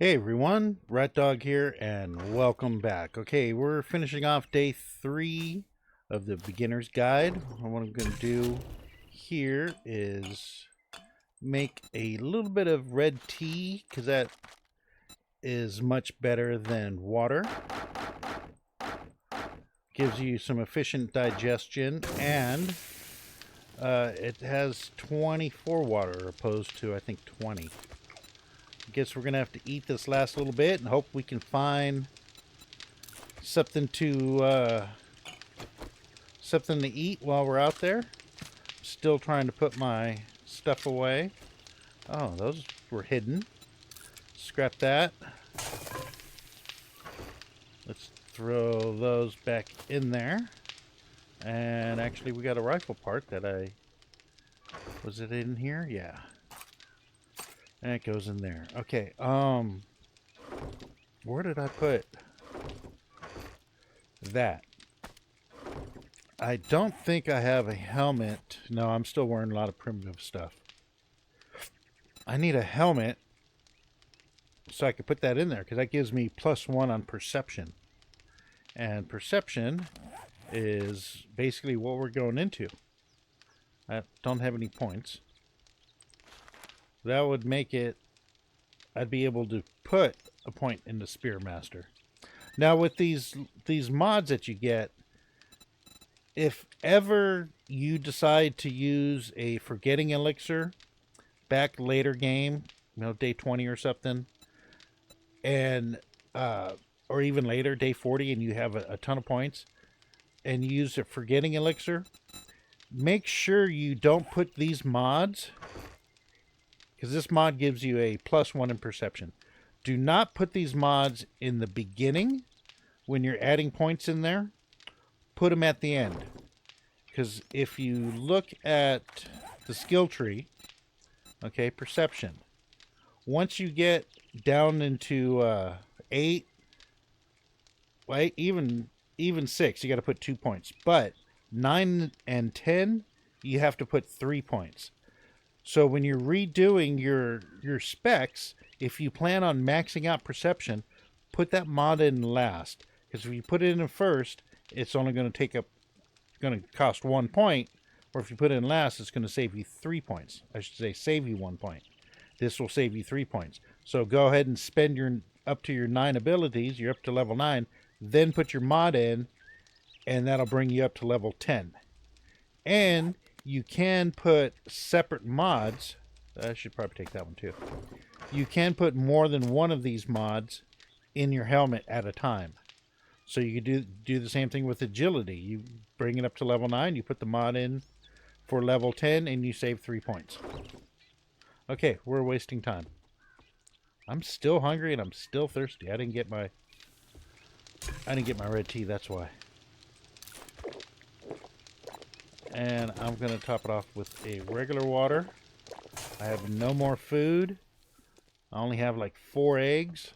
Hey everyone, Rat Dog here, and welcome back. Okay, we're finishing off day 3 of the beginner's guide. What I'm going to do here is make a little bit of red tea, because that is much better than water. Gives you some efficient digestion, and it has 24 water opposed to, I think, 20. Guess we're gonna have to eat this last little bit and hope we can find something to eat while we're out there. Still trying to put my stuff away. Oh, those were hidden. Scrap that. Let's throw those back in there. And actually we got a rifle part that was it in here? Yeah. And it goes in there. Okay, where did I put that? I don't think I have a helmet. No, I'm still wearing a lot of primitive stuff. I need a helmet so I can put that in there, because that gives me +1 on perception. And perception is basically what we're going into. I don't have any points. That would make it, I'd be able to put a point into Spearmaster. Now with these mods that you get, if ever you decide to use a forgetting elixir back later game, day 20 or something, and or even later, day 40, and you have a ton of points, and you use a forgetting elixir, make sure you don't put these mods, because this mod gives you a +1 in perception. Do not put these mods in the beginning when you're adding points in there. Put them at the end. Because if you look at the skill tree, okay, perception. Once you get down into 8, well, even 6, you got to put 2 points. But 9 and 10, you have to put 3 points. So when you're redoing your specs, if you plan on maxing out perception, put that mod in last. Because if you put it in first, it's only going to cost 1 point. Or if you put it in last, it's going to save you 3 points. I should say save you 1 point. This will save you 3 points. So go ahead and spend up to your 9 abilities. You're up to level 9. Then put your mod in, and that'll bring you up to level 10. And you can put separate mods. I should probably take that one too. You can put more than one of these mods in your helmet at a time. So you could do the same thing with agility. You bring it up to level 9, you put the mod in for level 10, and you save 3 points. Okay, we're wasting time. I'm still hungry and I'm still thirsty. I didn't get my red tea, that's why. And I'm going to top it off with a regular water. I have no more food. I only have like 4 eggs.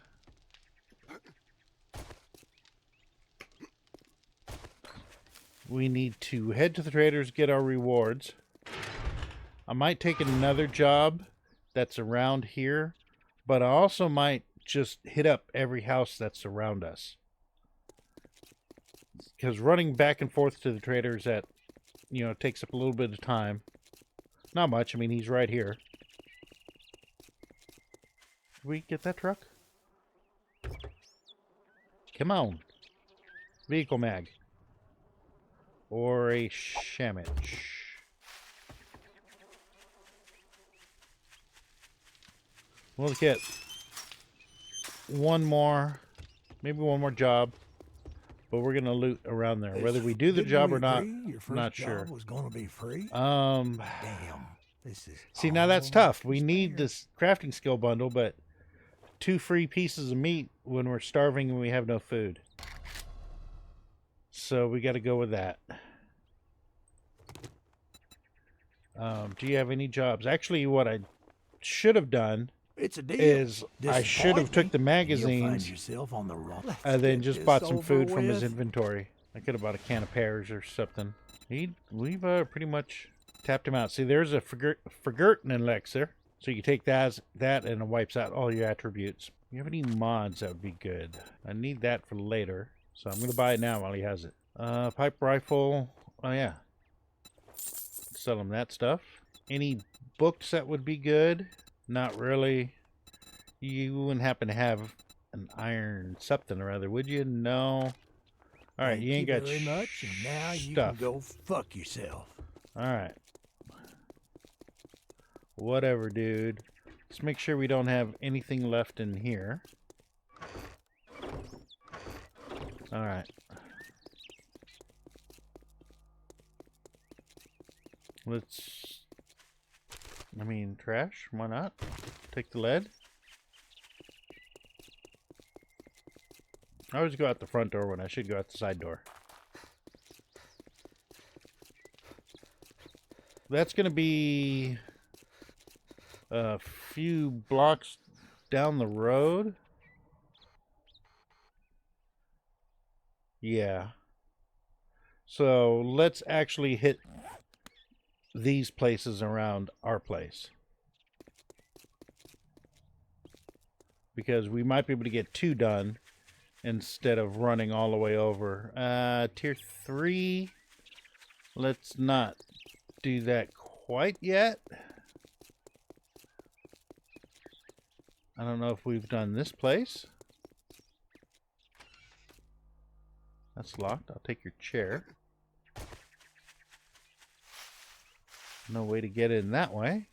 We need to head to the traders, get our rewards. I might take another job that's around here, but I also might just hit up every house that's around us. Because running back and forth to the traders takes up a little bit of time. Not much. I mean, he's right here. Did we get that truck? Come on. Vehicle mag. Or a Shamich. We'll get one more, maybe one more job. But we're gonna loot around there. Whether we do the job or not, I'm not sure. Was gonna be free? Damn. This is. See, now that's tough. We need this crafting skill bundle, but 2 free pieces of meat when we're starving and we have no food. So we got to go with that. Do you have any jobs? Actually, what I should have done is I should have took the magazines and then just bought some food from his inventory. I could have bought a can of pears or something. We've pretty much tapped him out. See, there's a forgotten elixir. So you take that and it wipes out all your attributes. You have any mods that would be good? I need that for later. So I'm going to buy it now while he has it. Pipe rifle. Oh yeah. Sell him that stuff. Any books that would be good? Not really. You wouldn't happen to have an iron something or other, would you? No. Alright, you ain't got very much, and now you stuff. can go fuck yourself. Alright. Whatever, dude. Let's make sure we don't have anything left in here. Alright. Let's... I mean, trash? Why not? Take the lead. I always go out the front door when I should go out the side door. That's going to be a few blocks down the road. Yeah. So let's actually hit these places around our place. Because we might be able to get 2 done instead of running all the way over. Tier 3. Let's not do that quite yet. I don't know if we've done this place. That's locked. I'll take your chair. No way to get in that way.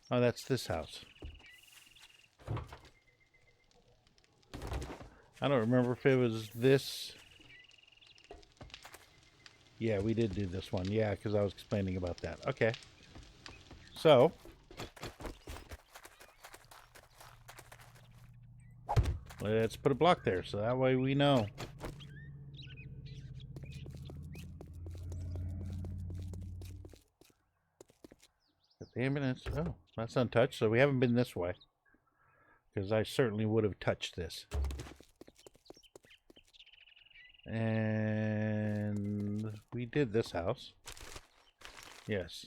Oh, that's this house. I don't remember if it was this. Yeah, we did do this one. Yeah, because I was explaining about that. Okay. So. Let's put a block there so that way we know. The ambulance. Oh, that's untouched, so we haven't been this way. Because I certainly would have touched this. And we did this house. Yes.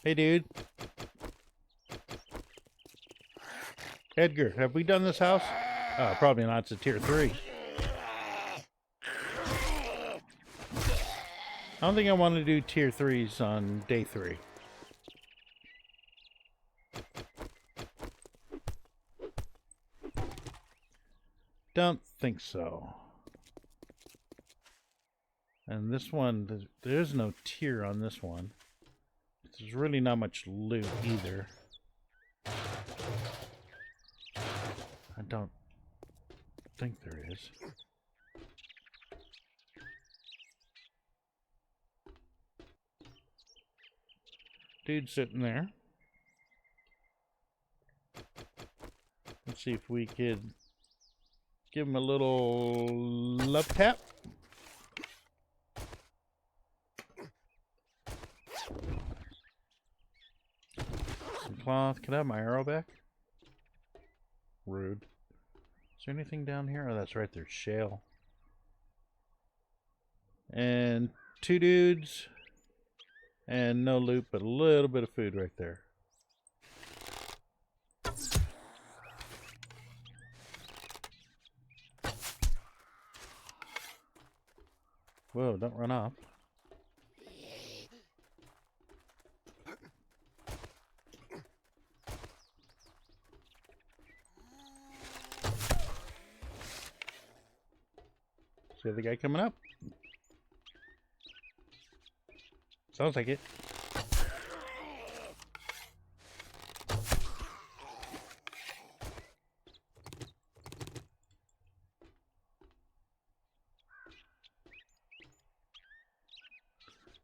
Hey, dude. Edgar, have we done this house? Oh, probably not. It's a tier 3. I don't think I want to do tier 3s on day 3. Don't think so. And this one, there's no tier on this one. There's really not much loot either. I don't think there is. Dude sitting there. Let's see if we could give him a little love tap. Some cloth. Can I have my arrow back? Rude. Is there anything down here? Oh, that's right. There's shale. And 2 dudes. And no loot, but a little bit of food right there. Whoa, don't run off. See the guy coming up? Sounds like it.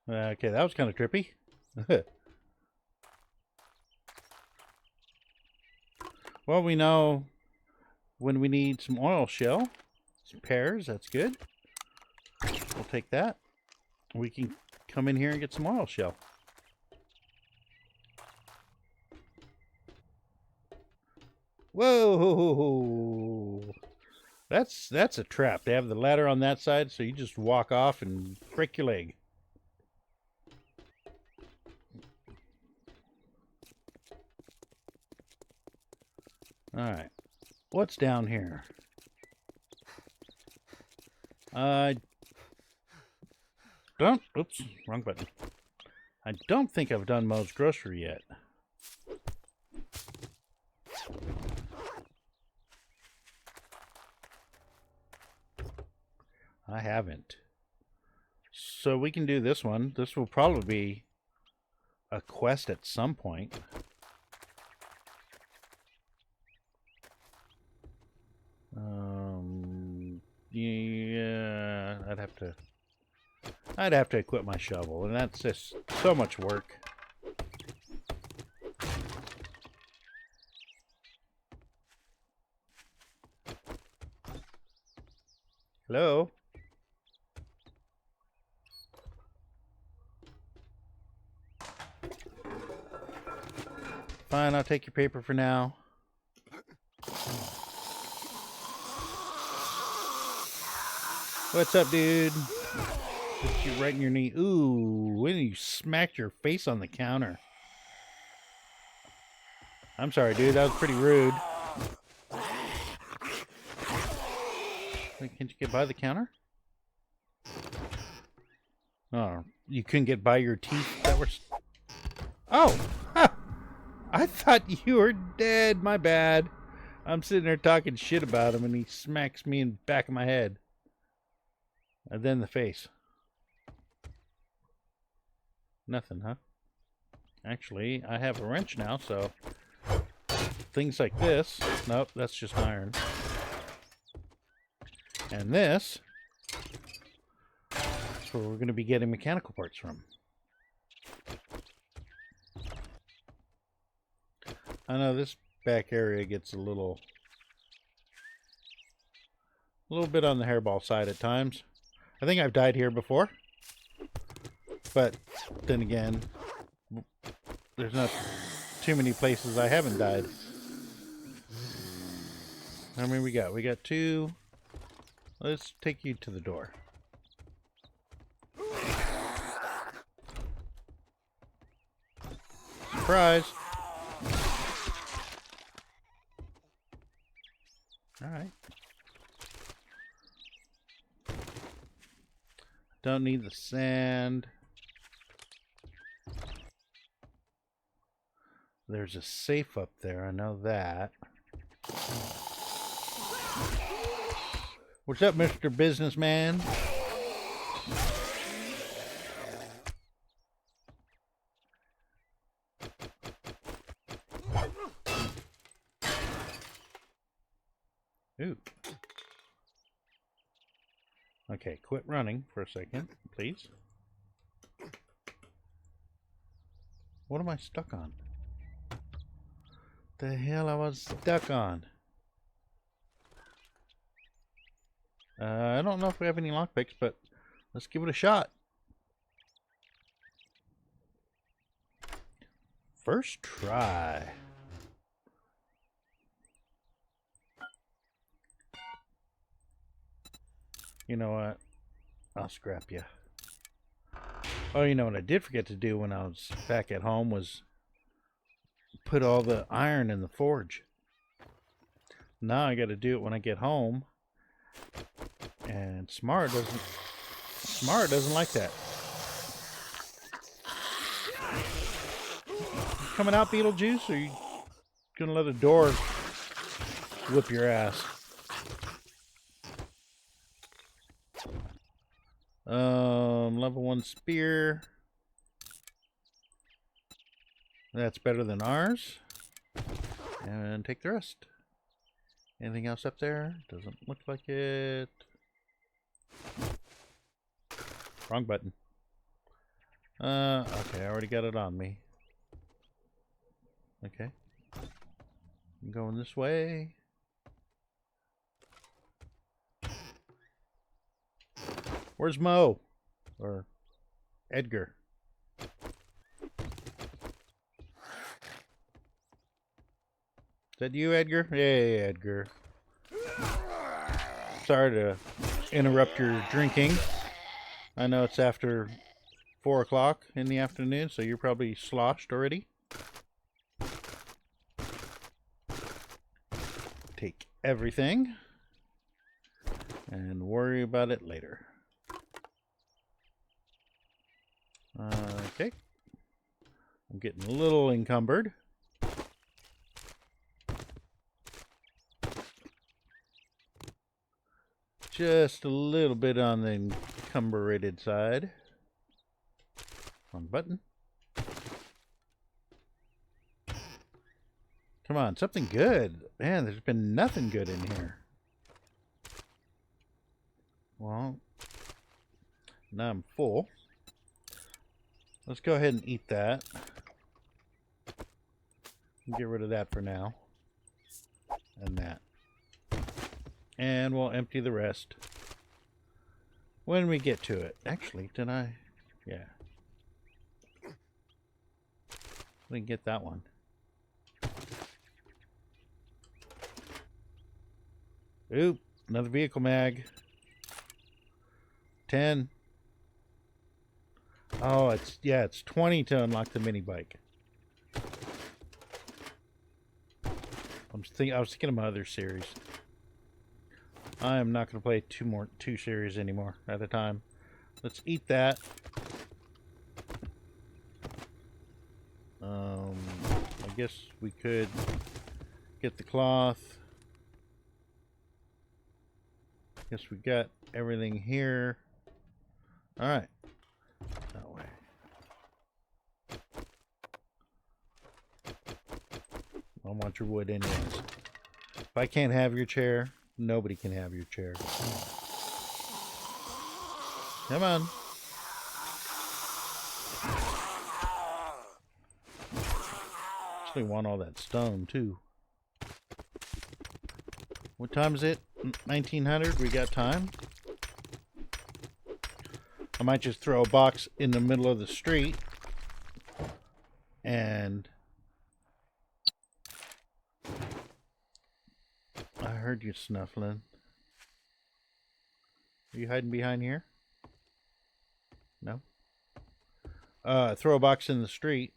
Okay, that was kind of trippy. Well, we know when we need some oil shell, some pears, that's good. We'll take that. We can come in here and get some oil shell. Whoa! That's a trap. They have the ladder on that side, so you just walk off and break your leg. Alright. What's down here? Oops, wrong button. I don't think I've done Moe's Grocery yet. I haven't. So we can do this one. This will probably be a quest at some point. Yeah, I'd have to equip my shovel, and that's just so much work. Hello? Fine, I'll take your paper for now. What's up, dude? Hit you right in your knee. Ooh, when you smacked your face on the counter. I'm sorry, dude. That was pretty rude. Wait, can't you get by the counter? Oh, you couldn't get by your teeth that were... Oh! Ha! I thought you were dead. My bad. I'm sitting there talking shit about him, and he smacks me in the back of my head. And then the face. Nothing, huh? Actually, I have a wrench now, so... Things like this... Nope, that's just iron. And this... That's where we're going to be getting mechanical parts from. I know this back area gets a little bit on the hairball side at times. I think I've died here before. But then again, there's not too many places I haven't died. How many we got? We got 2. Let's take you to the door. Surprise! Alright. Don't need the sand. There's a safe up there, I know that. What's up, Mr. Businessman? Ooh. Okay, quit running for a second, please. What am I stuck on? The hell I was stuck on? I don't know if we have any lockpicks, but let's give it a shot. First try. You know what? I'll scrap you. Oh, you know what I did forget to do when I was back at home was put all the iron in the forge. Now I got to do it when I get home. And Smart doesn't like that. You coming out, Beetlejuice, or you gonna let a door whip your ass? Level 1 spear. That's better than ours. And take the rest. Anything else up there? Doesn't look like it. Wrong button. Okay, I already got it on me. Okay. I'm going this way. Where's Mo? Or Edgar? that you, Edgar? Hey, Edgar. Sorry to interrupt your drinking. I know it's after 4 o'clock in the afternoon, so you're probably sloshed already. Take everything and worry about it later. Okay. I'm getting a little encumbered. Just a little bit on the encumbered side. Wrong button. Come on, something good. Man, there's been nothing good in here. Well, now I'm full. Let's go ahead and eat that. Get rid of that for now. And that. And we'll empty the rest when we get to it. Actually, did I? Yeah. I didn't get that one. Oop, another vehicle mag. 10. Oh, it's 20 to unlock the mini bike. I was thinking of my other series. I am not going to play two series anymore at a time. Let's eat that. I guess we could get the cloth. Guess we got everything here. All right. That way. I want your wood anyways. If I can't have your chair, nobody can have your chair. Come on. Actually want all that stone too. What time is it? 1900? We got time? I might just throw a box in the middle of the street and I heard you snuffling. Are you hiding behind here? No? Throw a box in the street.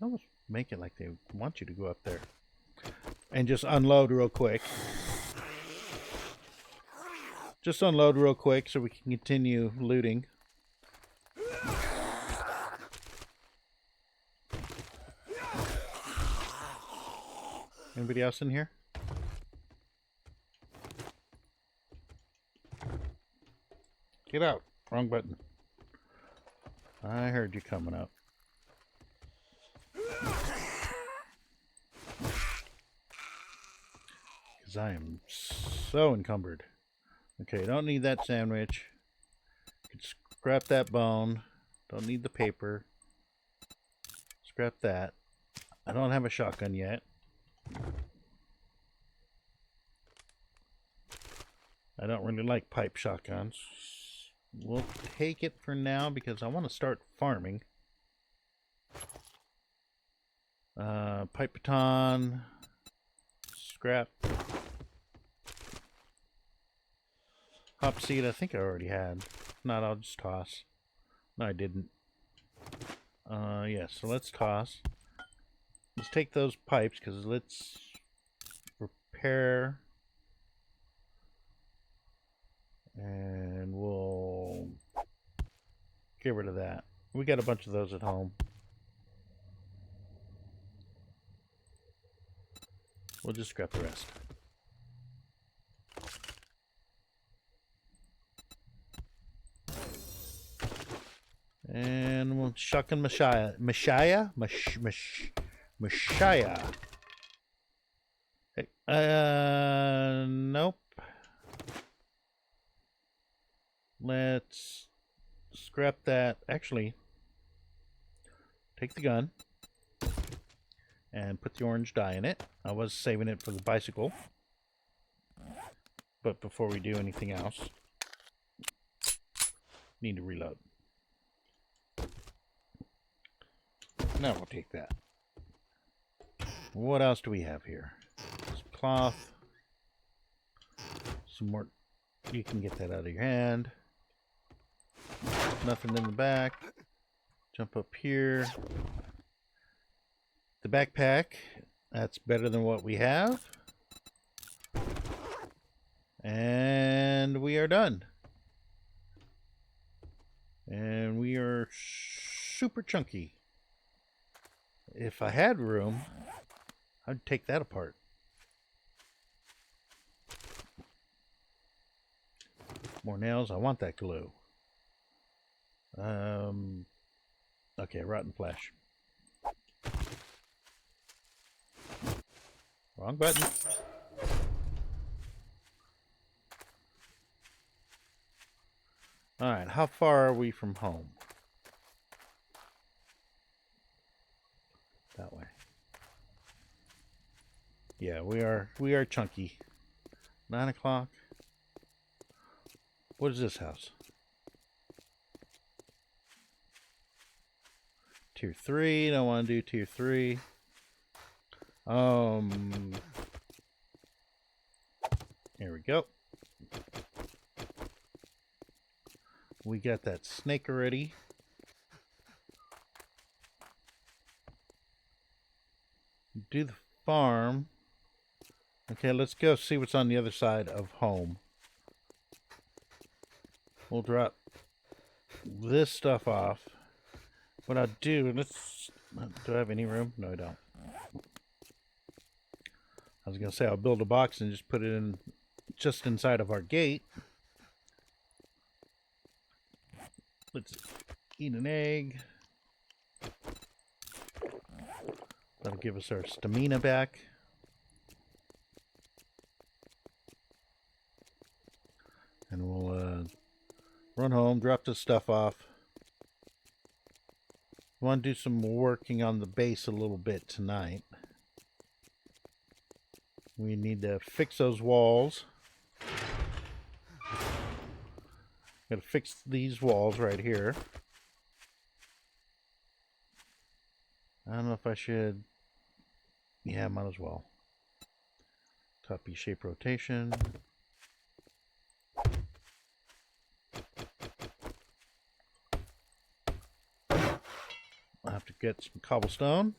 Almost make it like they want you to go up there. And just unload real quick. Just unload real quick so we can continue looting. Anybody else in here? Get out. Wrong button. I heard you coming up. Because I am so encumbered. Okay, don't need that sandwich. Could scrap that bone. Don't need the paper. Scrap that. I don't have a shotgun yet. I don't really like pipe shotguns. We'll take it for now because I want to start farming. Pipe baton. Scrap. Hop seed I think I already had. If not, I'll just toss. No, I didn't. Yeah, so let's toss. Let's take those pipes because let's repair. And we'll get rid of that. We got a bunch of those at home. We'll just scrap the rest. And we'll shotgun Messiah. Messiah? Messiah. Hey, nope. Let's scrap that. Actually, take the gun and put the orange dye in it. I was saving it for the bicycle. But before we do anything else, need to reload. Now we'll take that. What else do we have here? Some cloth. Some more. You can get that out of your hand. Nothing in the back. Jump up here. The backpack. That's better than what we have. And we are done. And we are super chunky. If I had room, I'd take that apart. More nails. I want that glue. Okay, rotten flesh. Wrong button. Alright, how far are we from home? That way. Yeah, we are chunky. 9 o'clock. What is this house? Tier 3, don't want to do tier 3. Here we go. We got that snake already. Do the farm. Okay, let's go see what's on the other side of home. We'll drop this stuff off. What I'll do, do I have any room? No, I don't. I was going to say I'll build a box and just put it in just inside of our gate. Let's eat an egg. That'll give us our stamina back. And we'll run home, drop this stuff off. We want to do some working on the base a little bit tonight. We need to fix those walls. Gotta fix these walls right here. I don't know if I should. Yeah, might as well. Copy shape rotation. I'll have to get some cobblestone.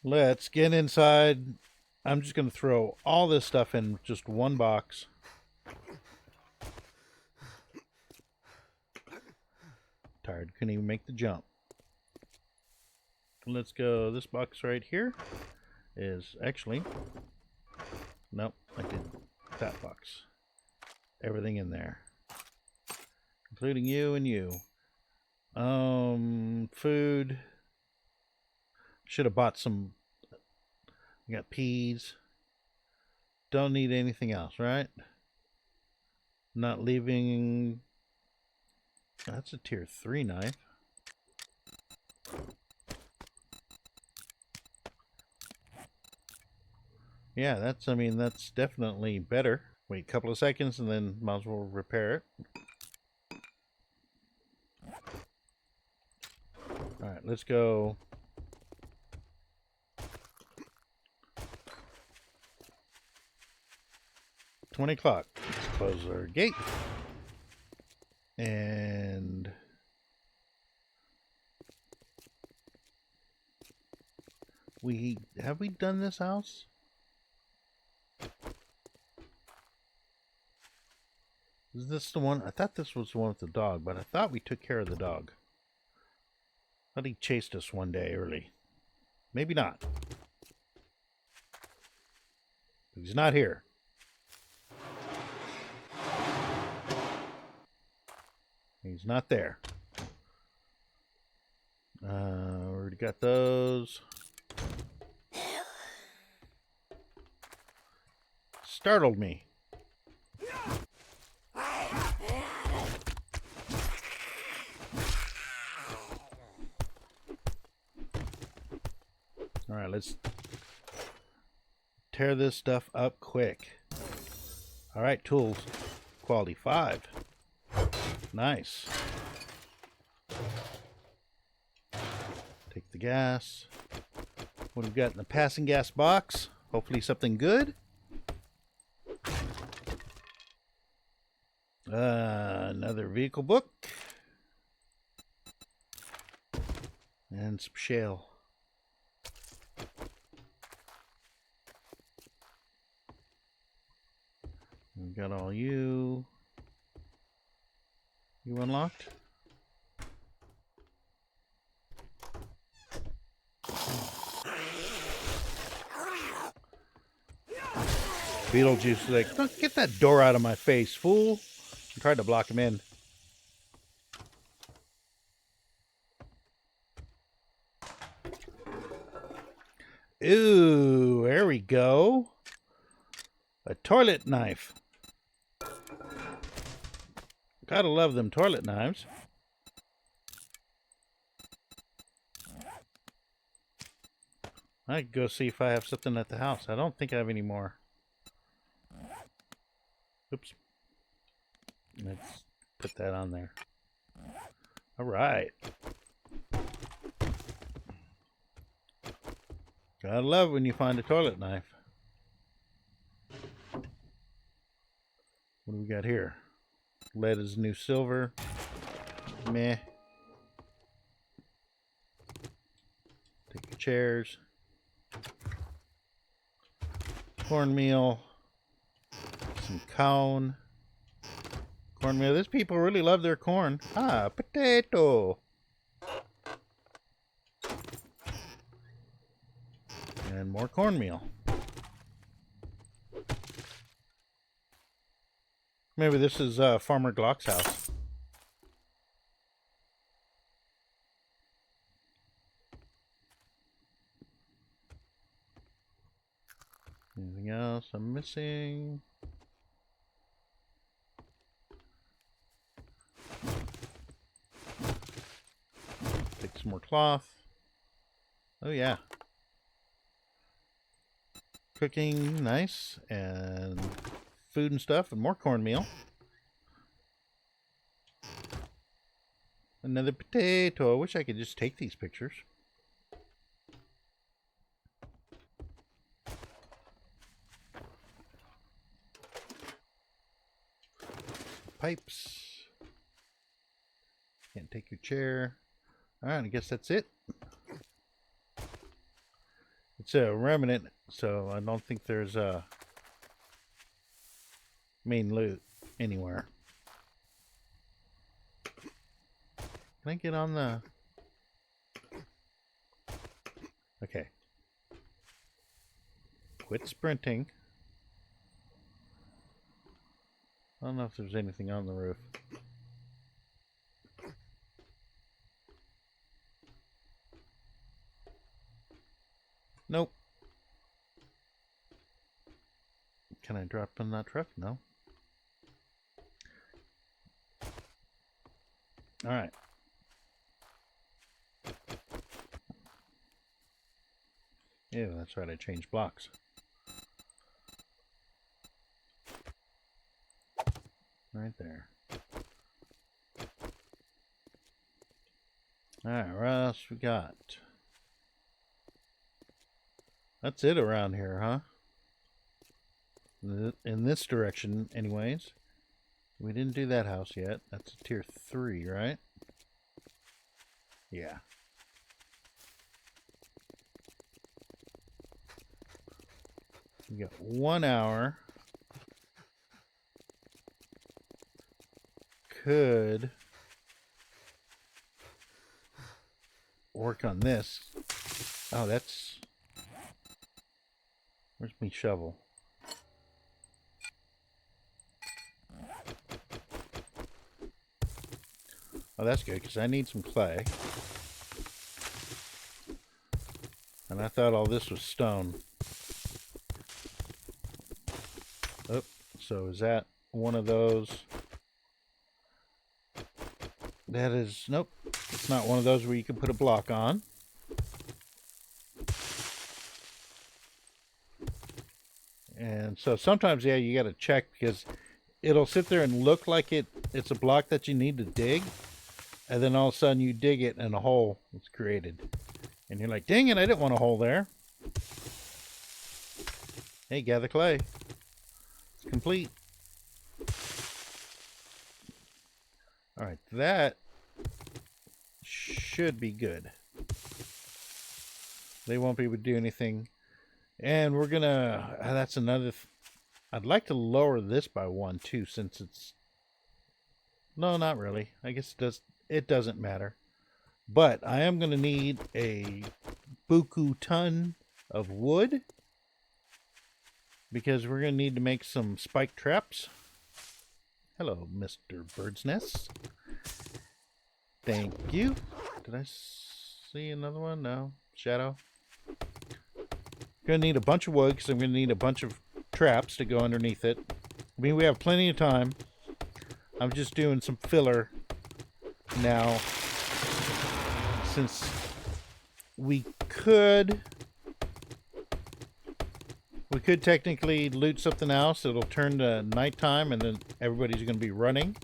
Let's get inside. I'm just going to throw all this stuff in just one box. Tired, couldn't even make the jump. Let's go. This box right here is actually, nope, I did that box. Everything in there, including you and you. Food. Should have bought some. We got peas. Don't need anything else, right? Not leaving. That's a tier 3 knife. Yeah, that's, I mean, that's definitely better. Wait a couple of seconds and then might as well repair it. Alright, let's go. $20. Let's close our gate. And have we done this house? Is this the one? I thought this was the one with the dog, but I thought we took care of the dog. I thought he chased us one day early. Maybe not. He's not here. He's not there. Already got those. Startled me. All right, let's tear this stuff up quick. All right, tools. Quality 5. Nice. the gas. What have we got in the passing gas box? Hopefully something good. Another vehicle book. And some shale. We got all you. You unlocked? Beetlejuice is like, don't get that door out of my face, fool. I tried to block him in. Ooh, there we go. A toilet knife. Gotta love them toilet knives. I could go see if I have something at the house. I don't think I have any more. Oops. Let's put that on there. All right. Gotta love when you find a toilet knife. What do we got here? Lead is new silver. Meh. Take your chairs. Cornmeal. Some cone. Cornmeal. These people really love their corn. Ah, potato. And more cornmeal. Maybe this is Farmer Glock's house. Anything else I'm missing? Take some more cloth. Oh yeah. Cooking, nice. And food and stuff, and more cornmeal. Another potato. I wish I could just take these pictures. Pipes. Can't take your chair. Alright, I guess that's it. It's a remnant, so I don't think there's a main loot anywhere. Can I get on the... Okay. Quit sprinting. I don't know if there's anything on the roof. Nope. Can I drop in that truck? No. Alright. Yeah, that's right. I changed blocks. Right there. Alright, what else we got? That's it around here, huh? In this direction, anyways. We didn't do that house yet. That's a tier 3, right? Yeah. We got 1 hour. Could work on this. Oh, that's... Where's my shovel? Oh, that's good, because I need some clay. And I thought all this was stone. Oh, so is that one of those? That is, nope. It's not one of those where you can put a block on. And so sometimes, yeah, you got to check because it'll sit there and look like it's a block that you need to dig. And then all of a sudden you dig it and a hole is created. And you're like, dang it, I didn't want a hole there. Hey, gather clay. It's complete. Alright, that should be good. They won't be able to do anything. And we're gonna... that's another... I'd like to lower this by 1 too, since it's... No, not really. I guess it doesn't matter. But I am going to need a buku ton of wood, because we're going to need to make some spike traps. Hello, Mr. Bird's Nest. Thank you. Did I see another one? No. Shadow. Going to need a bunch of wood, because I'm going to need a bunch of traps to go underneath it. I mean, we have plenty of time. I'm just doing some filler now, since we could technically loot something else. It'll turn to nighttime and then everybody's going to be running,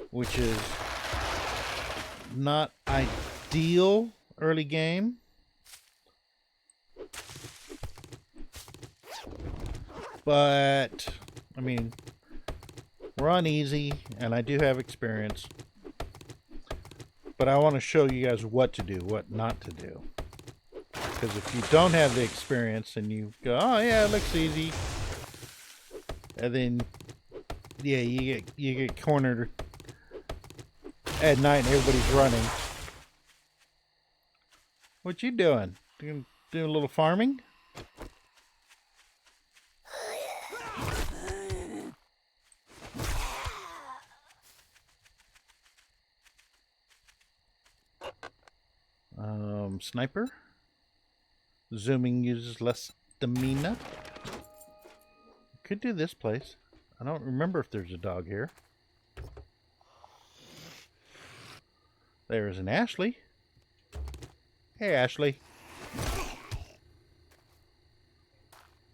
which is not ideal early game. But I mean, we're on easy and I do have experience. But I want to show you guys what to do, what not to do. Because if you don't have the experience and you go, oh yeah, it looks easy, and then yeah, you get cornered at night and everybody's running. What you doing? Doing a little farming? Sniper. Zooming uses less stamina. Could do this place. I don't remember if there's a dog here. There's an Ashley. Hey, Ashley.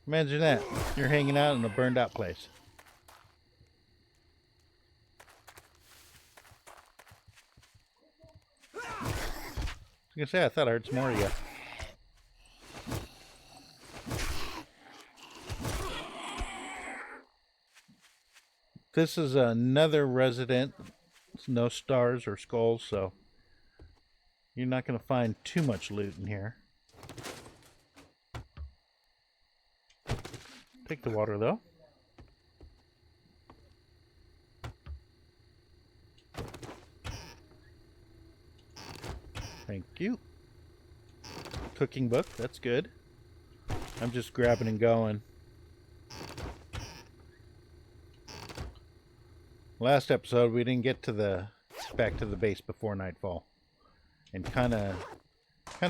Imagine that. You're hanging out in a burned out place. I was gonna say, I thought I heard some more of you. This is another resident. It's no stars or skulls, so you're not going to find too much loot in here. Take the water, though. Thank you. Cooking book, that's good. I'm just grabbing and going. Last episode we didn't get to back to the base before nightfall. And kinda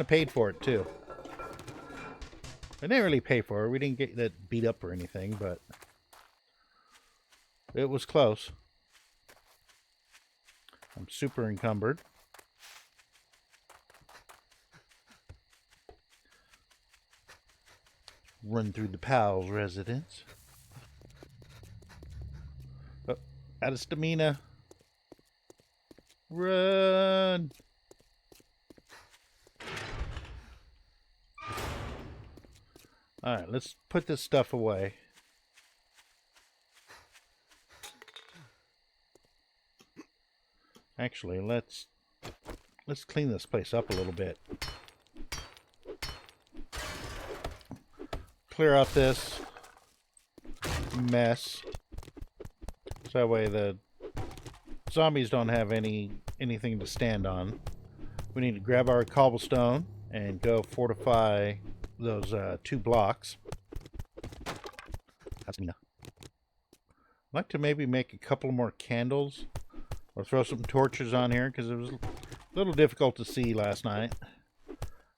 paid for it too. I didn't really pay for it. We didn't get that beat up or anything, but it was close. I'm super encumbered. Run through the Powell's residence. Oh, out of stamina. Run! Alright, let's put this stuff away. Actually, let's clean this place up a little bit. Clear out this mess, so that way the zombies don't have anything to stand on. We need to grab our cobblestone and go fortify those 2 blocks. That's enough. I'd like to maybe make a couple more candles or throw some torches on here, because it was a little difficult to see last night.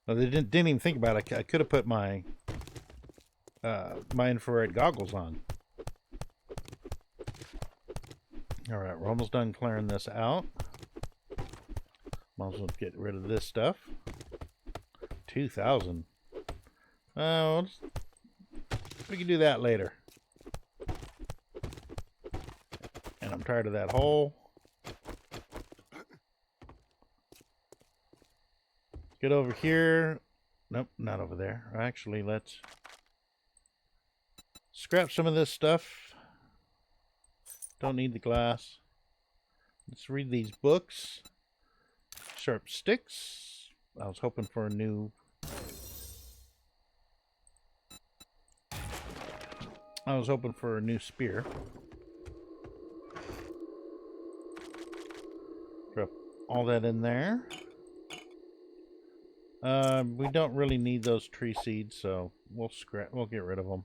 Well, they didn't even think about it. I could have put my infrared goggles on. Alright, we're almost done clearing this out. Might as well get rid of this stuff. 2,000. Oh, we can do that later. And I'm tired of that hole. Get over here. Nope, not over there. Actually, let's scrap some of this stuff. Don't need the glass. Let's read these books. Sharp sticks. I was hoping for a new... spear. Drop all that in there. We don't really need those tree seeds, so we'll get rid of them.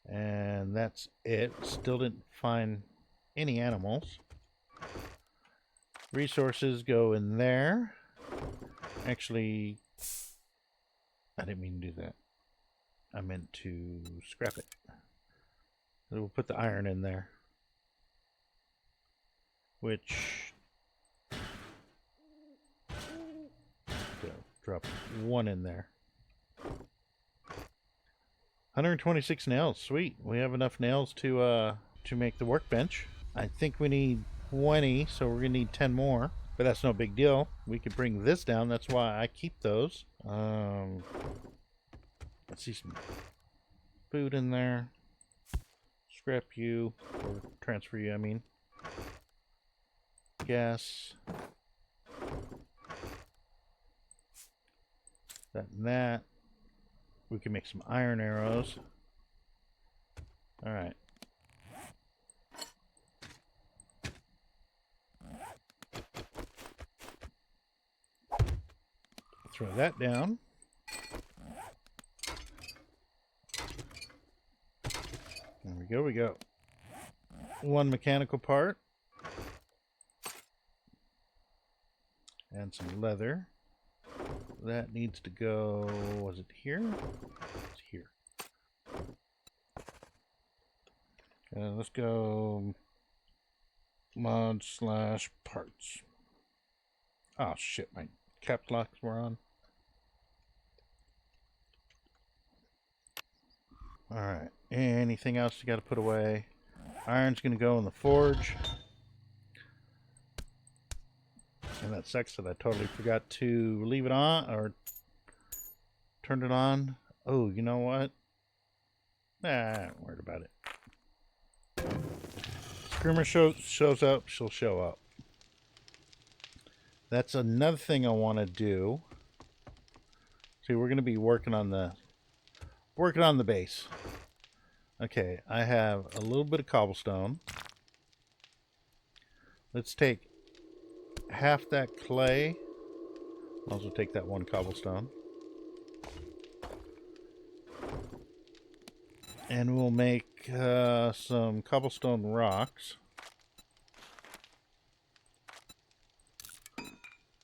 And that's it. Still didn't find any animals. Resources go in there. Actually, I didn't mean to do that. I meant to scrap it. We'll put the iron in there. Which... drop one in there. 126 nails. Sweet. We have enough nails to make the workbench. I think we need 20, so we're gonna need 10 more. But that's no big deal. We could bring this down. That's why I keep those. Let's see some food in there. Scrap you, or transfer you, I mean. Gas. That and that. We can make some iron arrows. Alright. Throw that down. There we go, One mechanical part. And some leather. That needs to go, was it here? It's here. Let's go mod/parts. Oh shit, my cap locks were on. Alright, anything else you gotta put away? Iron's gonna go in the forge. And that sucks that I totally forgot to leave it on or turn it on. Oh, you know what? Nah, I'm not worried about it. Screamer shows up, she'll show up. That's another thing I want to do. See, we're going to be working on the base. Okay, I have a little bit of cobblestone. Let's take half that clay. I'll also take that one cobblestone. And we'll make some cobblestone rocks.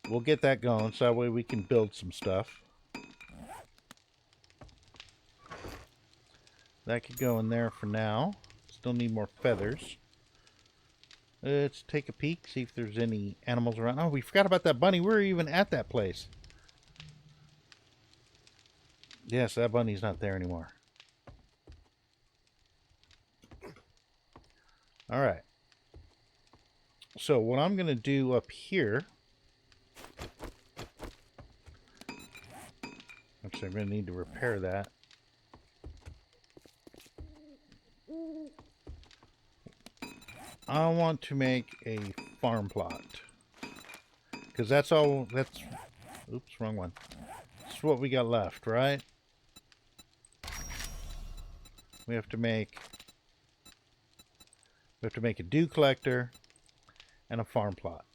We'll get that going so that way we can build some stuff. That could go in there for now. Still need more feathers. Let's take a peek, see if there's any animals around. Oh, we forgot about that bunny. We were even at that place. Yes, that bunny's not there anymore. Alright. So what I'm going to do up here... Actually, I'm going to need to repair that. I want to make a farm plot. Because that's all... Oops, wrong one. That's what we got left, right? We have to make a dew collector and a farm plot.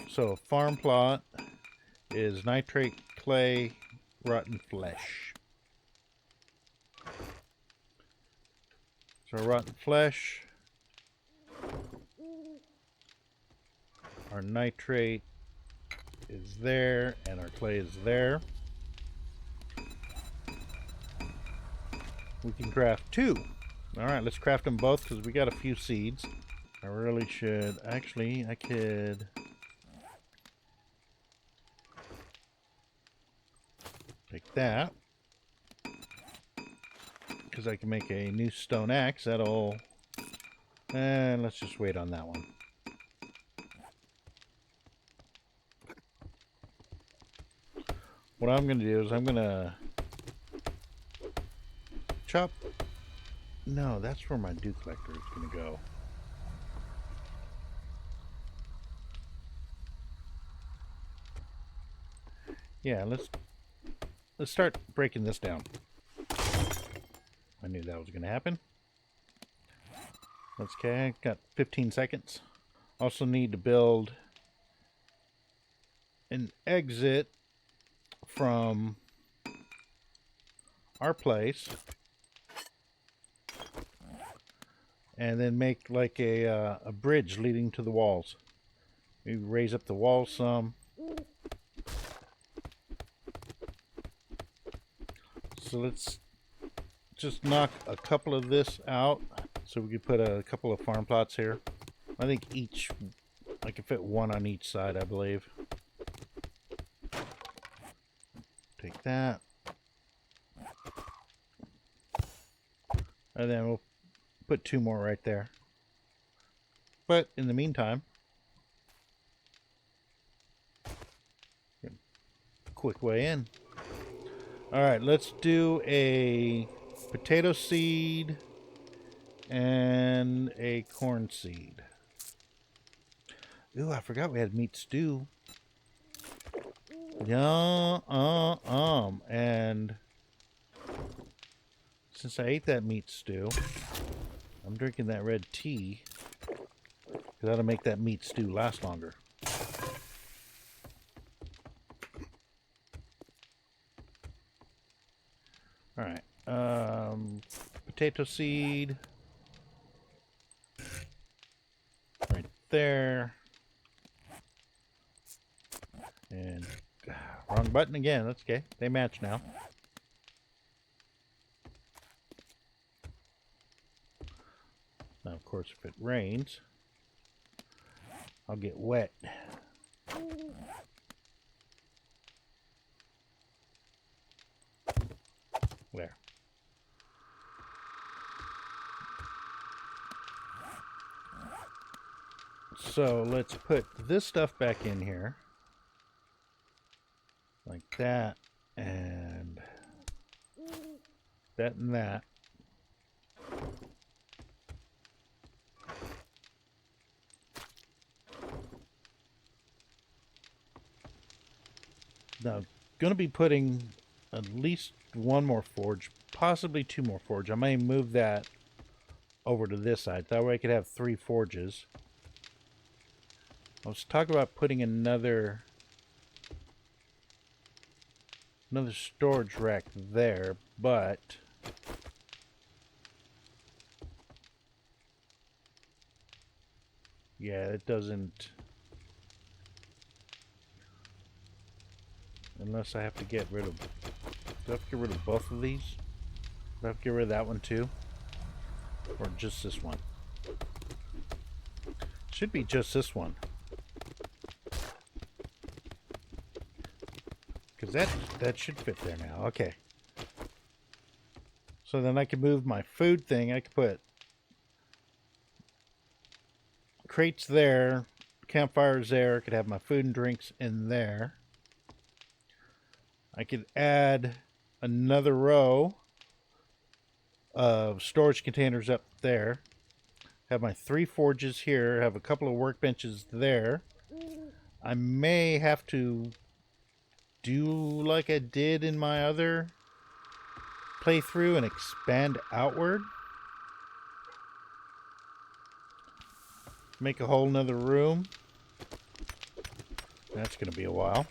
So a farm plot is nitrate, clay, rotten flesh. So rotten flesh, our nitrate is there, and our clay is there. We can craft two. Alright, let's craft them both because we got a few seeds. I really should... Actually, I could... take that. Because I can make a new stone axe. That'll... And let's just wait on that one. what I'm going to do is I'm going to chop. No, that's where my dew collector is going to go. Yeah, let's start breaking this down. I knew that was going to happen. Let's okay, got 15 seconds. Also need to build an exit from our place, and then make like a bridge leading to the walls. Maybe raise up the walls some. So let's just knock a couple of this out so we can put a couple of farm plots here. I think each, I can fit one on each side, I believe. Take that. And then we'll put two more right there. But in the meantime, quick way in. Alright, let's do a potato seed and a corn seed. Ooh, I forgot we had meat stew. And since I ate that meat stew, I'm drinking that red tea because that'll make that meat stew last longer. All right, potato seed right there, and wrong button again. That's okay. They match now. Now, of course, if it rains, I'll get wet. There. So let's put this stuff back in here. Like that. And that and that. Now, going to be putting at least one more forge, possibly two more forge. I may move that over to this side. That way I could have 3 forges. Let's talk about putting another storage rack there, but yeah, it doesn't. Unless I have to get rid of... Do I have to get rid of both of these? Do I have to get rid of that one too? Or just this one? Should be just this one. Because that should fit there now. Okay. So then I can move my food thing. I could put crates there, campfires there. I could have my food and drinks in there. I could add another row of storage containers up there. Have my 3 forges here. Have a couple of workbenches there. I may have to do like I did in my other playthrough and expand outward. Make a whole nother room. That's going to be a while.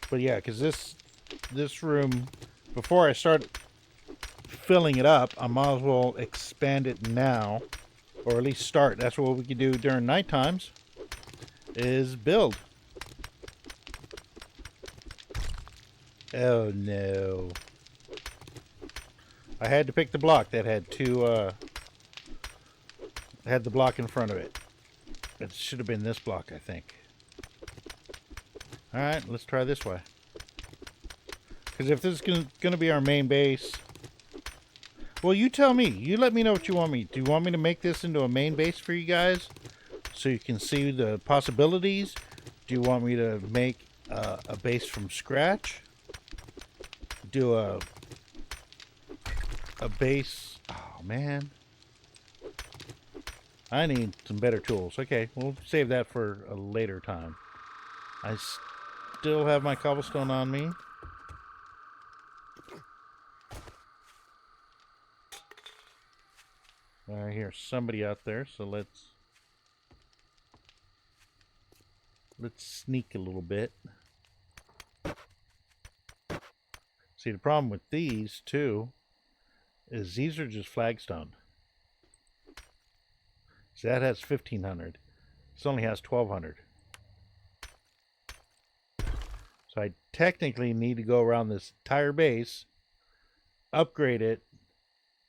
But yeah, because this room, before I start filling it up, I might as well expand it now, or at least start. That's what we can do during night times, is build. Oh no. I had to pick the block that had had the block in front of it. It should have been this block, I think. Alright, let's try this way. Because if this is going to be our main base... Well, you tell me. You let me know what you want me. Do you want me to make this into a main base for you guys? So you can see the possibilities? Do you want me to make a base from scratch. Do a base. Oh man, I need some better tools. Okay, we'll save that for a later time. I still have my cobblestone on me. I hear somebody out there, so let's sneak a little bit. See, the problem with these too is these are just flagstone. So that has 1,500. This only has 1,200. So I technically need to go around this entire base, upgrade it,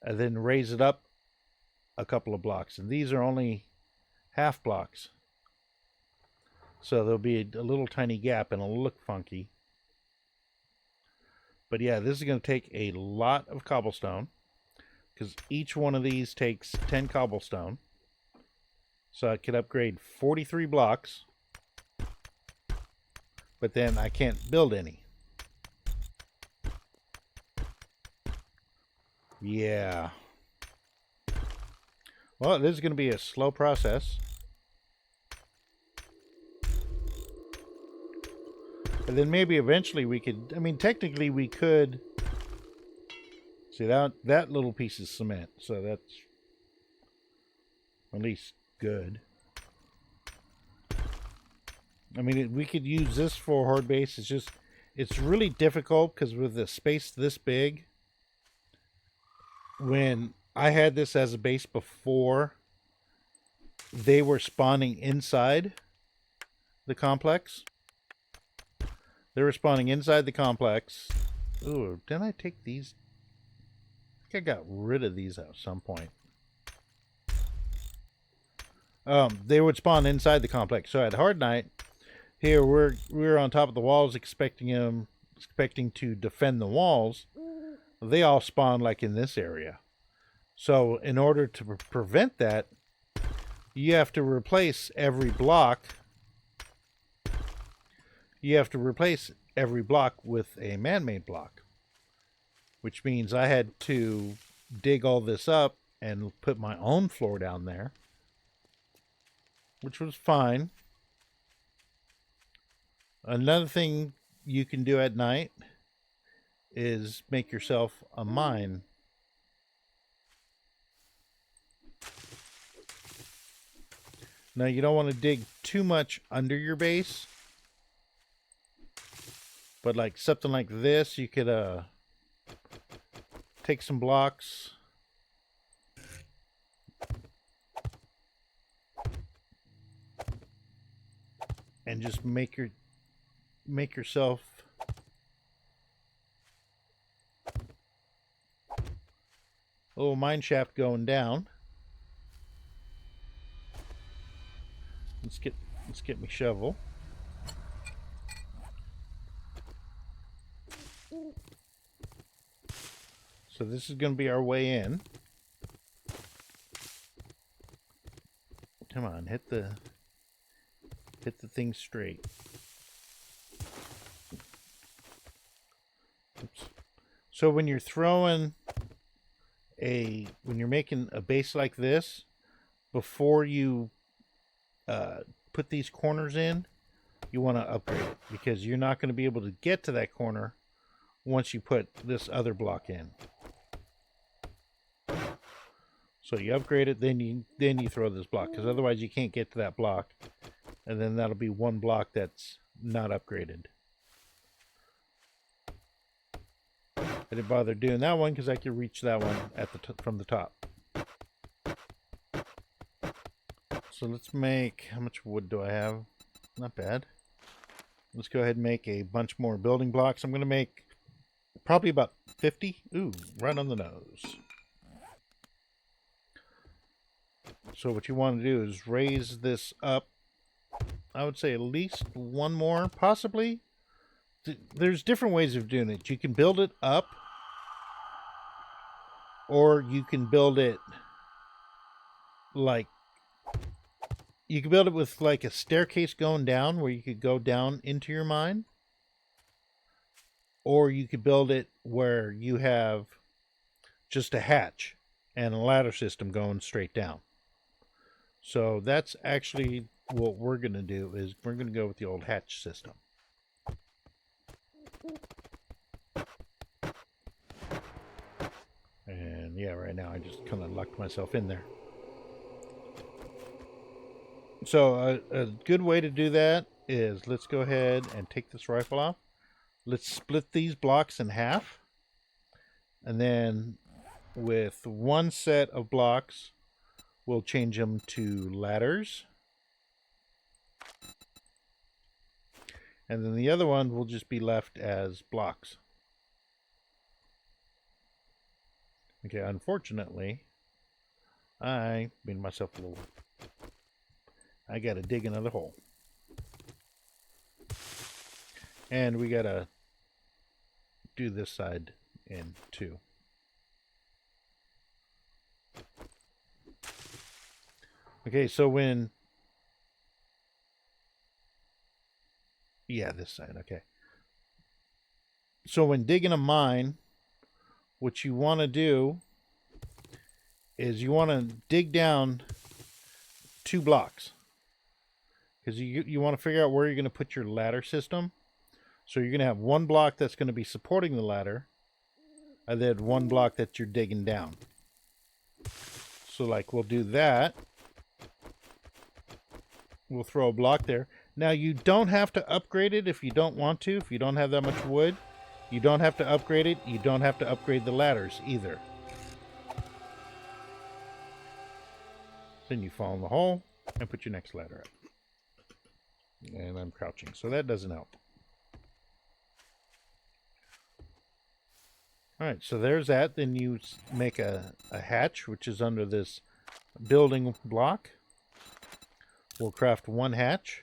and then raise it up a couple of blocks. And these are only half blocks. So there'll be a little tiny gap and it'll look funky. But yeah, this is going to take a lot of cobblestone because each one of these takes 10 cobblestone. So I could upgrade 43 blocks, but then I can't build any. Yeah. Well, this is going to be a slow process. And then maybe eventually we could, I mean, technically we could, see that little piece is cement, so that's at least good. I mean, we could use this for horde base. It's just, it's really difficult because with the space this big, when I had this as a base before, they were spawning inside the complex. They were spawning inside the complex. Ooh, didn't I take these? I think I got rid of these at some point. They would spawn inside the complex. So at Hard Night, here we're on top of the walls, expecting to defend the walls. They all spawn like in this area. So in order to prevent that, you have to replace every block. You have to replace every block with a man-made block, which means I had to dig all this up and put my own floor down there, which was fine. Another thing you can do at night is make yourself a mine. Now, you don't want to dig too much under your base, but like something like this, you could take some blocks and just make yourself a little mine shaft going down. Let's get me shovel. So this is going to be our way in. Come on, hit the thing straight. Oops. So when you're making a base like this, before you put these corners in, you want to upgrade it because you're not going to be able to get to that corner once you put this other block in. So you upgrade it, then you throw this block, because otherwise you can't get to that block, and then that'll be one block that's not upgraded. I didn't bother doing that one because I could reach that one at from the top. So let's make, how much wood do I have? Not bad. Let's go ahead and make a bunch more building blocks. I'm going to make probably about 50. Ooh, right on the nose. So what you want to do is raise this up. I would say at least one more, possibly. There's different ways of doing it. You can build it up, or you can build it like, you can build it with like a staircase going down where you could go down into your mine. or you could build it where you have just a hatch and a ladder system going straight down. So that's actually what we're going to do, is we're going to go with the old hatch system. And yeah, right now I just kind of locked myself in there. So a good way to do that is, let's go ahead and take this rifle off. Let's split these blocks in half. And then with one set of blocks, we'll change them to ladders. And then the other one will just be left as blocks. Okay, unfortunately, I made myself a little... I gotta dig another hole. And we gotta do this side in too. Okay, so when... Yeah, this side, okay. So when digging a mine, what you want to do is you want to dig down 2 blocks. Because you want to figure out where you're going to put your ladder system. So you're going to have one block that's going to be supporting the ladder, and then one block that you're digging down. So like we'll do that. We'll throw a block there. Now you don't have to upgrade it if you don't want to. If you don't have that much wood, you don't have to upgrade it. You don't have to upgrade the ladders either. Then you fall in the hole and put your next ladder up. And I'm crouching, so that doesn't help. Alright, so there's that. Then you make a hatch, which is under this building block. We'll craft 1 hatch.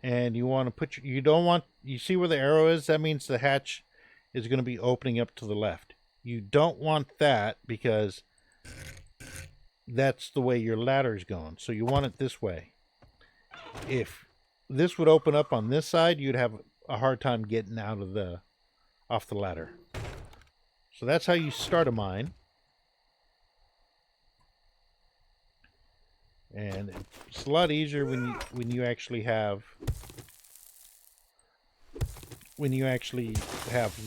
And you want to put your, you don't want, you see where the arrow is? That means the hatch is going to be opening up to the left. You don't want that because that's the way your ladder is going. So you want it this way. If this would open up on this side, you'd have a hard time getting out of off the ladder. So that's how you start a mine. And it's a lot easier when you actually have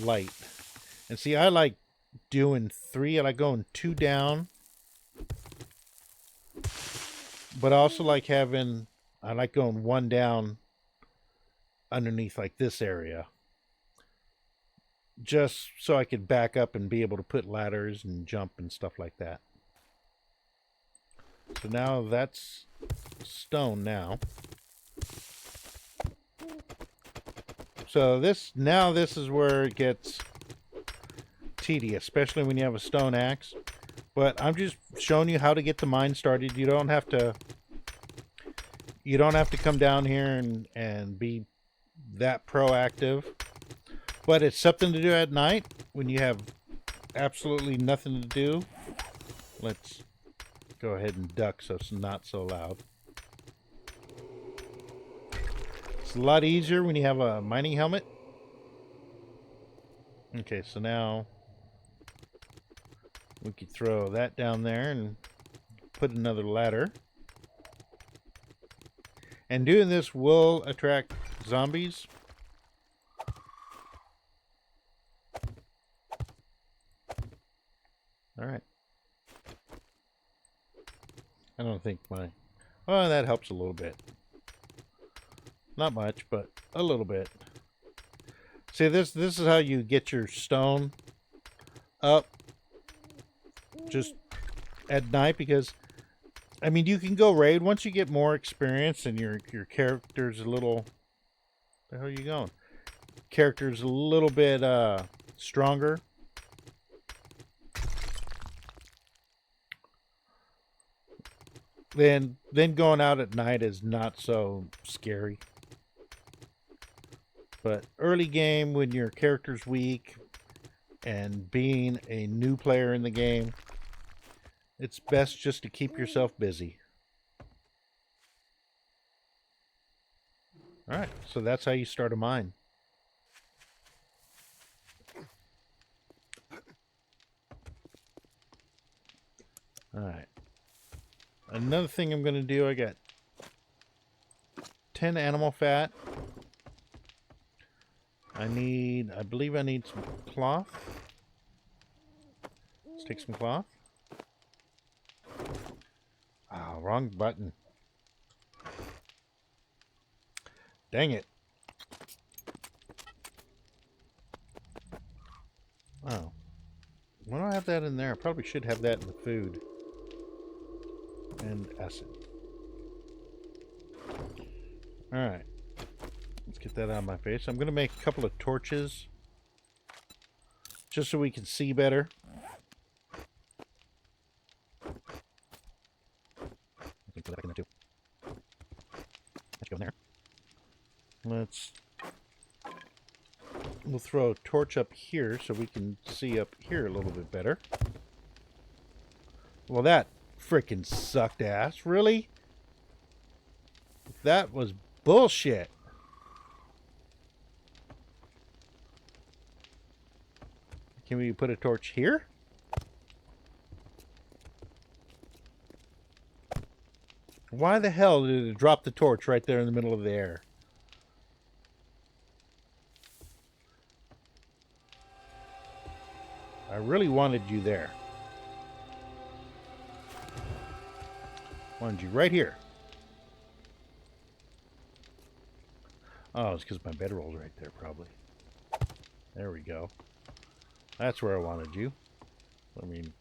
light. And see, I like doing 3. I like going 2 down, but I also like I like going 1 down underneath like this area, just so I could back up and be able to put ladders and jump and stuff like that. So now that's stone now. So this is where it gets tedious, especially when you have a stone axe. But I'm just showing you how to get the mine started. You don't have to come down here and be that proactive. But it's something to do at night when you have absolutely nothing to do. Let's go ahead and duck so it's not so loud. It's a lot easier when you have a mining helmet. Okay, so now we could throw that down there and put another ladder. And doing this will attract zombies. Alright. I don't think well, that helps a little bit. Not much, but a little bit. See, this is how you get your stone up just at night, because I mean, you can go raid once you get more experience and your character's a little... Where the hell are you going? Character's a little bit stronger. Then going out at night is not so scary. But early game, when your character's weak and being a new player in the game, it's best just to keep yourself busy. Alright, so that's how you start a mine. Alright. Another thing I'm going to do, I got 10 animal fat. I believe I need some cloth. Let's take some cloth. Oh, wrong button. Dang it. Oh. Why do I have that in there? I probably should have that in the food. And acid. Alright. Let's get that out of my face. I'm going to make a couple of torches. Just so we can see better. I think put that back in there too. Let's go in there. We'll throw a torch up here so we can see up here a little bit better. Well, that frickin' sucked ass. Really? That was bullshit. Can we put a torch here? Why the hell did it drop the torch right there in the middle of the air? I really wanted you there. Wanted you right here. Oh, it's because my bedroll's right there, probably. There we go. That's where I wanted you. I mean,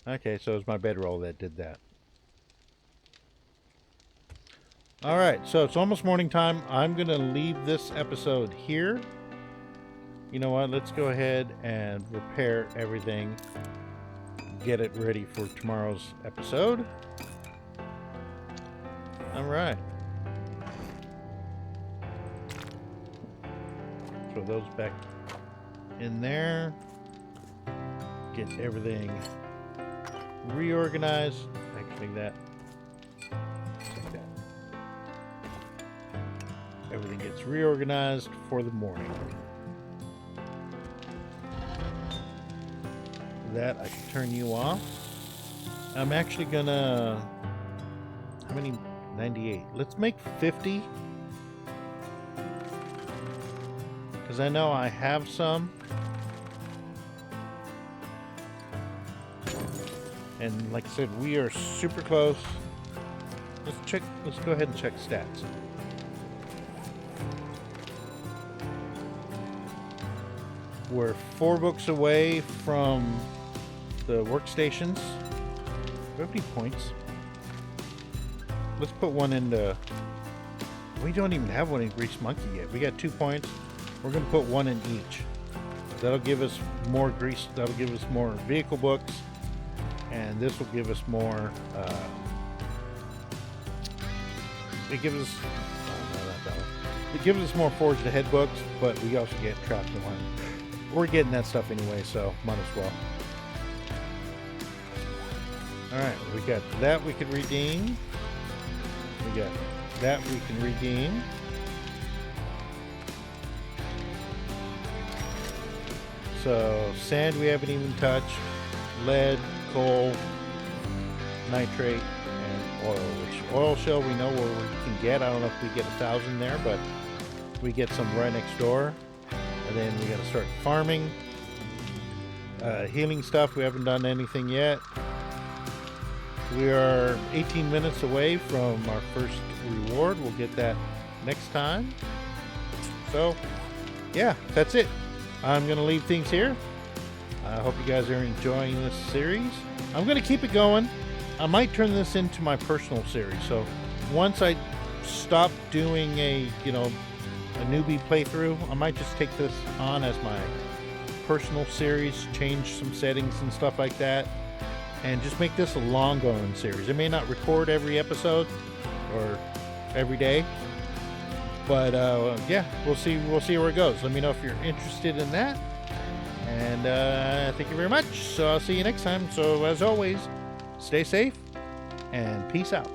okay, so it's my bedroll that did that. Alright, so it's almost morning time. I'm going to leave this episode here. You know what? Let's go ahead and repair everything. Get it ready for tomorrow's episode. Alright. Throw those back in there. Get everything reorganized. Actually, take that. Everything gets reorganized for the morning. That I can turn you off. I'm actually gonna... How many? 98. Let's make 50. Because I know I have some. And like I said, we are super close. Let's go ahead and check stats. We're 4 books away from the workstations. Do we have any points? Let's put one into... We don't even have one in Grease Monkey yet. We got 2 points. We're going to put one in each. That'll give us more grease. That'll give us more vehicle books. And this will give us more... it gives us... Oh, no, not that one. It gives us more Forged Ahead books, but we also get Trapped in One. We're getting that stuff anyway, so might as well. Alright, we got that we can redeem. We got that we can redeem. So, sand we haven't even touched. Lead, coal, nitrate, and oil. Which oil shell we know where we can get. I don't know if we get 1,000 there, but we get some right next door. And then we got to start farming. Healing stuff, we haven't done anything yet. We are 18 minutes away from our first reward. We'll get that next time. So, yeah, that's it. I'm going to leave things here. I hope you guys are enjoying this series. I'm going to keep it going. I might turn this into my personal series. So, once I stop doing a newbie playthrough, I might just take this on as my personal series, change some settings and stuff like that, and just make this a long going series. I may not record every episode or every day, but yeah, we'll see where it goes. Let me know if you're interested in that, and thank you very much. So I'll see you next time. So as always, stay safe and peace out.